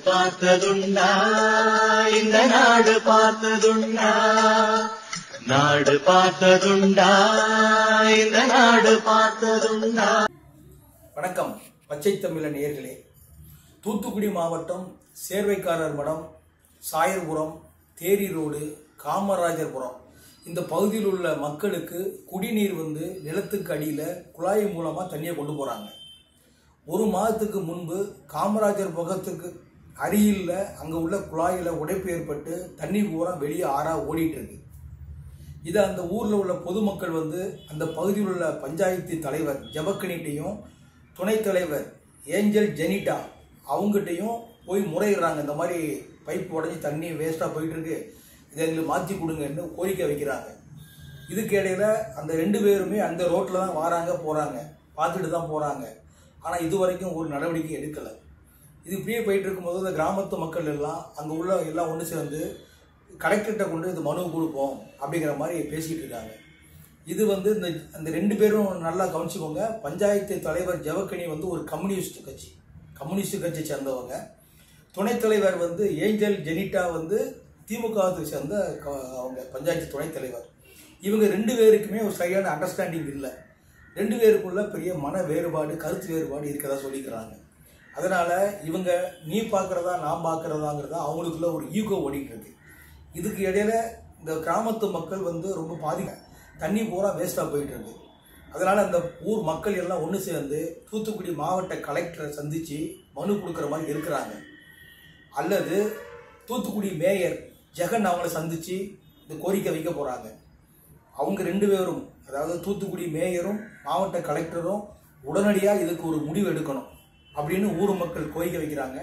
பார்த்ததுண்டா இந்த நாடு பார்த்ததுண்டா நாடு பார்த்ததுண்டா இந்த நாடு பார்த்ததுண்டா. வணக்கம் பச்சை தமிழ நேயர்களே. தூத்துக்குடி மாவட்டம் சேர்வைக்காரர் மடம், சாயர்புரம், தேரி ரோடு, காமராஜர்புரம் இந்த பகுதியில் உள்ள மக்களுக்கு குடிநீர் நிலத்துக்கு அடியில் குழாய் மூலமாக தண்ணியை கொண்டு போகிறாங்க. ஒரு மாதத்துக்கு முன்பு காமராஜர் பக்கத்துக்கு அருகில் அங்கே உள்ள குழாயில் உடைப்பு ஏற்பட்டு தண்ணி பூரா வெளியே ஆறாக ஓடிட்டு இருக்கு. இதை அந்த ஊரில் உள்ள பொதுமக்கள் அந்த பகுதியில் உள்ள பஞ்சாயத்து தலைவர் ஜபக்கனிட்டையும் துணைத் தலைவர் ஏஞ்சல் ஜெனிட்டா அவங்ககிட்டையும் போய் முறையிடுறாங்க. இந்த மாதிரி பைப் உடஞ்சி தண்ணி வேஸ்ட்டாக போயிட்டு இருக்கு, இதை எங்களுக்கு மாற்றி கொடுங்கன்னு கோரிக்கை வைக்கிறாங்க. இதுக்கு இடையில அந்த 2 பேருமே அந்த ரோட்டில் தான் வராங்க போகிறாங்க, பார்த்துட்டு தான் போகிறாங்க. ஆனால் இது வரைக்கும் ஒரு நடவடிக்கை எடுக்கலை. இது இப்படியே போயிட்டு இருக்கும்போது அந்த கிராமத்து மக்கள் எல்லாம் அங்கே உள்ள எல்லாம் ஒன்று சேர்ந்து கலெக்டர்கிட்ட கொண்டு இது மனு கொடுப்போம் அப்படிங்கிற மாதிரி பேசிகிட்டு இருக்காங்க. இது அந்த 2 பேரும் நல்லா கவனிச்சுக்கோங்க. பஞ்சாயத்து தலைவர் ஜவக்கனி ஒரு கம்யூனிஸ்ட் கட்சி சேர்ந்தவங்க. துணைத் தலைவர் ஏஞ்சல் ஜெனிட்டா திமுகவை சேர்ந்த அவங்க பஞ்சாயத்து துணைத் தலைவர். இவங்க 2 பேருக்குமே ஒரு சரியான அண்டர்ஸ்டாண்டிங் இல்லை. 2 பேருக்குள்ள பெரிய மன வேறுபாடு, கருத்து வேறுபாடு இருக்கதா சொல்லிக்கிறாங்க. அதனால இவங்க நீ பார்க்கறதா நான் பார்க்கறதாங்கிறதா அவங்களுக்குள்ள ஒரு ஈகோ ஓடிட்டு இருக்கு. இதுக்கு இடையில இந்த கிராமத்து மக்கள் ரொம்ப தண்ணி பூரா வேஸ்டா போயிட்டு இருக்கு. அதனால அந்த ஊர் மக்கள் எல்லாம் ஒன்று சேர்ந்து தூத்துக்குடி மாவட்ட கலெக்டரை சந்திச்சு மனு கொடுக்குற மாதிரி இருக்கிறாங்க. அல்லது தூத்துக்குடி மேயர் ஜெகன் அவங்கள சந்திச்சு இந்த கோரிக்கை வைக்க போறாங்க. அவங்க 2 பேரும், அதாவது தூத்துக்குடி மேயரும் மாவட்ட கலெக்டரும் உடனடியாக இதுக்கு ஒரு முடிவு எடுக்கணும் அப்படின்னு ஊர் மக்கள் கோரிக்கை வைக்கிறாங்க.